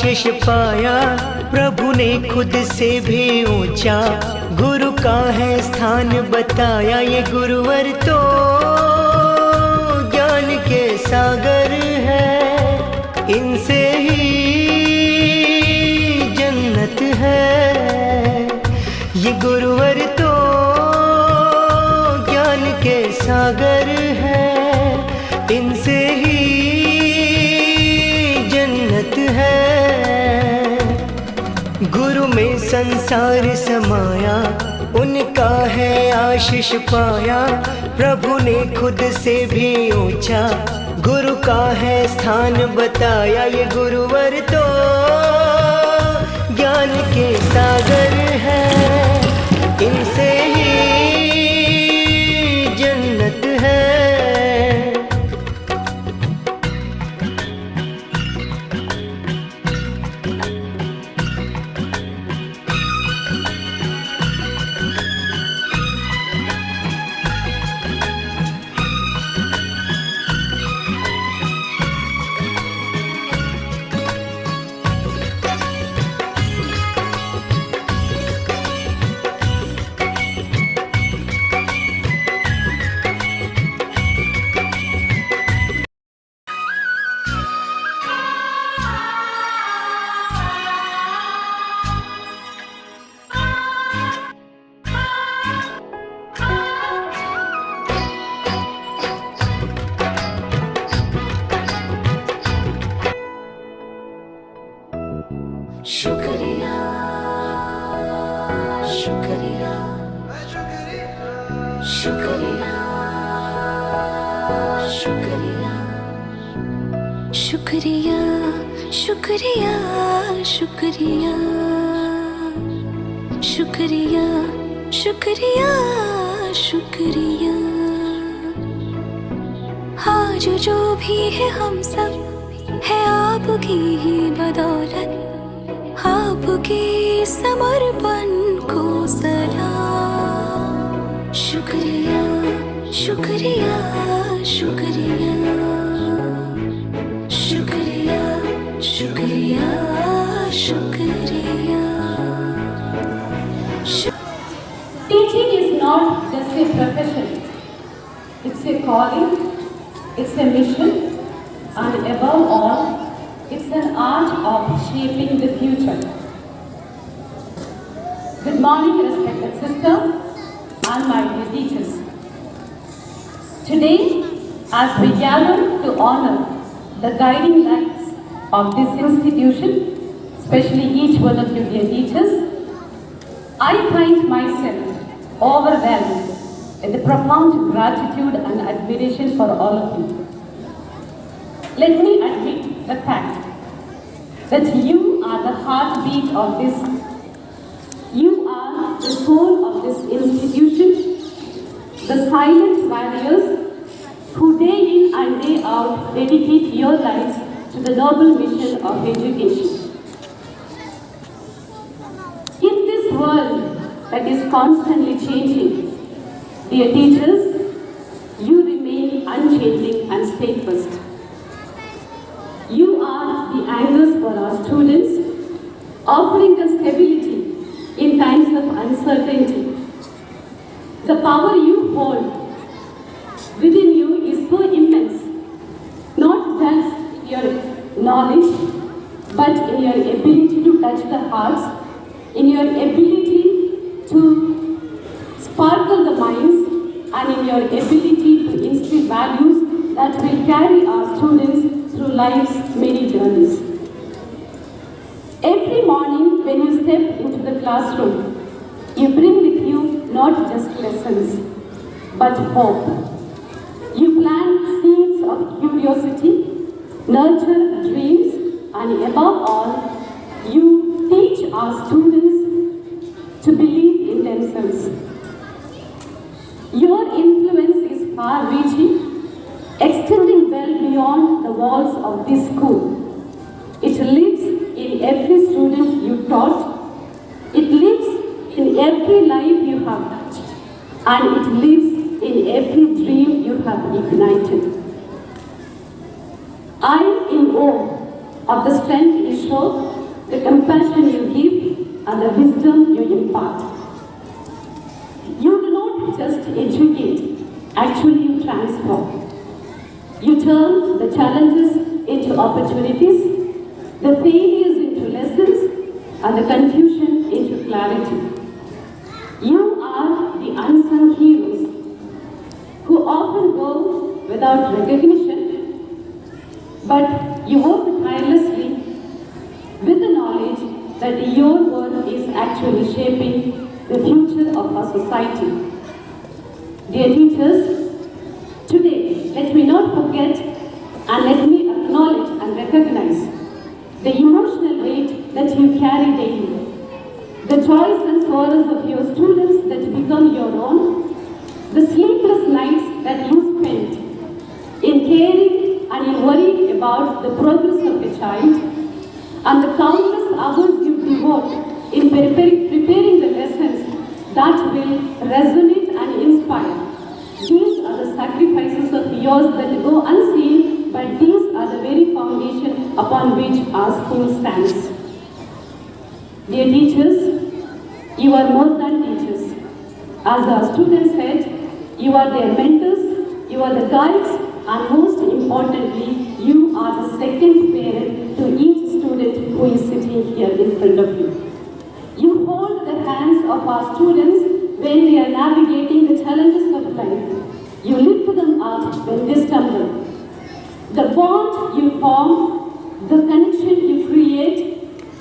आशीष पाया, प्रभु ने खुद से भी ऊंचा गुरु का है स्थान बताया। ये गुरुवर तो ज्ञान के सागर है, इनसे ही जन्नत है। ये गुरुवर तो ज्ञान के सागर है, इनसे ही जन्नत है। गुरु में संसार समाया, उनका है आशीष पाया, प्रभु ने खुद से भी ऊंचा गुरु का है स्थान बताया। ये गुरुवर तो ज्ञान के सागर है, इनसे ही जन्नत है। शुक्रिया शुक्रिया शुक्रिया शुक्रिया शुक्रिया शुक्रिया शुक्रिया शुक्रिया शुक्रिया शुक्रिया। आज जो भी है हम सब है आपकी ही बदौलत, आपके समर्पण को सलाम। शुक्रिया शुक्रिया शुक्रिया शुक्रिया शुक्रिया शुक्रिया। Teaching is not just a profession, it's a calling, it's a mission, and above all, it's an art of shaping the future. Good morning, respected sister and my dear teachers. Today, as we gather to honor the guiding lights of this institution, especially each one of you dear teachers, I find myself overwhelmed with the profound gratitude and admiration for all of you. Let me admit the fact that you are the heartbeat of this. You are the soul of this institution, the silent warriors who day in and day out dedicate your lives to the noble mission of education. In this world that is constantly changing, dear teachers, you remain unchanging and steadfast. You are the anchors for our students, offering us stability in times of uncertainty. The power you hold within you is so immense, not just in your knowledge, but in your ability to touch the hearts, in your ability to sparkle the minds, and in your ability to instill values that will carry our students through life's many journeys. Every morning when you step into the classroom, you bring with you not just lessons, but hope. You plant seeds of curiosity, nurture dreams, and above all, you teach our students to believe in themselves. Your influence is far-reaching, extending well beyond the walls of this school. It lives in every student you taught, it lives in every life you have touched, and it lives in every dream you have ignited. I am in awe of the strength you show the compassion you give, and the wisdom you impart. You do not just educate, actually you transform. You turn the challenges into opportunities, the failures into lessons, and the confusion into clarity. You are the unsung heroes who often go without recognition, but you work tirelessly with the knowledge that your work is actually shaping the future of our society. Dear teachers, today let me not forget and let me acknowledge and recognize the emotional weight that you carry daily, the joys and sorrows of your students that become your own, the sleepless nights that you spend in caring and in worrying about the progress of a child, and the countless hours you devote in preparing the lessons that will resonate and inspire. These are the sacrifices of yours that go unseen, but these are the very foundation upon which our school stands. Dear teachers, you are more than teachers. As our students said, you are their mentors, you are the guides, and most importantly, you are the second parent to each student who is sitting here in front of you. You hold the hands of our students when they are navigating the challenges of life. You lift them up when they stumble. The bond you form, the connection you create,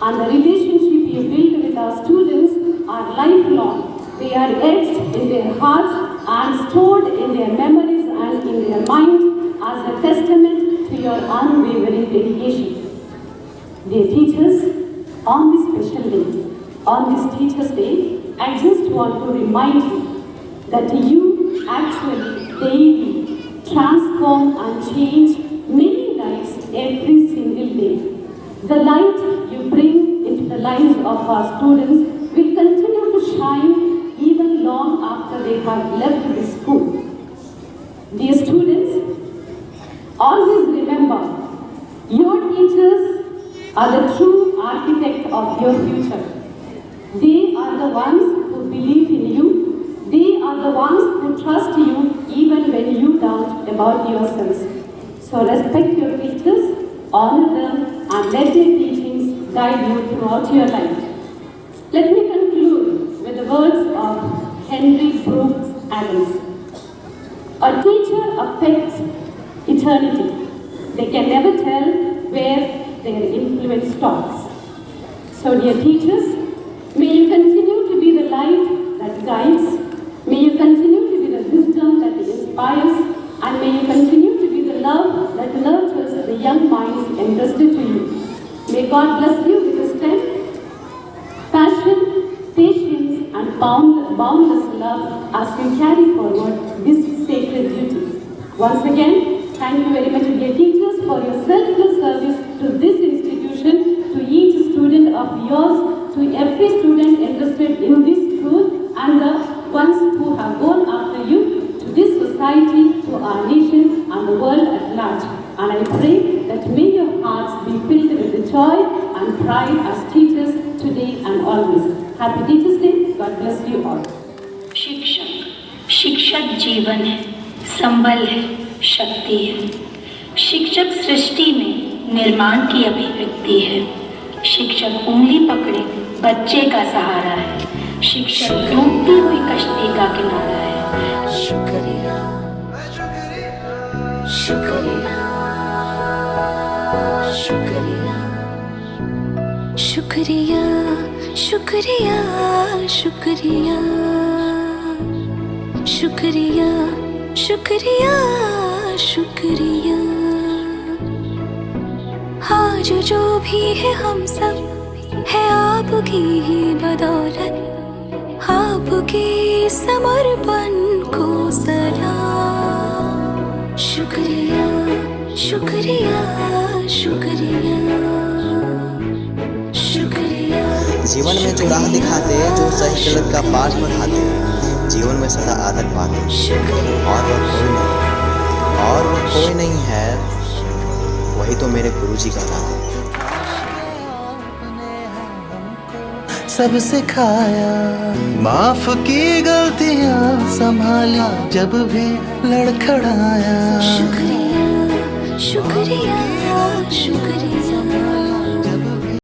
and the relationship you build with our students are lifelong. They are etched in their hearts and stored in their memories and in their mind as a testament to your unwavering dedication. Dear teachers, on this special day, on this Teachers' Day, I just want to remind you that you actually daily transform and change many lives every single day. The light you bring into the lives of our students will continue to shine even long after they have left the school. Dear students, always remember, your teachers are the true architect of your future. They are the ones who believe in you. They are the ones who trust you even when you doubt about yourselves. So respect your teachers, honor them, and let their teachings guide you throughout your life. Let me conclude with the words of Henry Brooks Adams. A teacher affects eternity. They can never tell where their influence stops. So dear teachers, may you continue to be the light that guides, may you continue to be the wisdom that inspires, and may you continue to be the love that nurtures the young minds entrusted to you. May God bless you with strength, passion, patience, and boundless love as you carry forward this sacred duty. Once again, thank you very much, dear teachers, for your selfless service to this institution, to each student of yours, to every student interested in this school, and the ones who have gone after you, to this society, to our nation, and the world at large. And I pray that may your hearts be filled with the joy and pride as teachers today and always. Happy Teachers' Day. God bless you all. शिक्षक जीवन है, संबल है, शक्ति है। शिक्षक सृष्टि में निर्माण की अभिव्यक्ति है। शिक्षक उंगली पकड़े बच्चे का सहारा है। शिक्षक डूबती हुई कश्ती का किनारा है। शुक्रिया शुक्रिया शुक्रिया शुक्रिया शुक्रिया शुक्रिया शुक्रिया शुक्रिया शुक्रिया। आज जो भी है हम सब है आपकी ही बदौलत, आपके समर्पण को सलाम। शुक्रिया शुक्रिया शुक्रिया शुक्रिया। जीवन में जो राह दिखाते, जो सही गलत का पाठ पढ़ाते, जीवन में सदा आदत पाते, और वो कोई नहीं है, वही तो मेरे गुरुजी कहलाते। सब सिखाया। माफ की गलतियां संभाली जब भी लड़खड़ाया। शुक्रिया शुक्रिया शुक्रिया।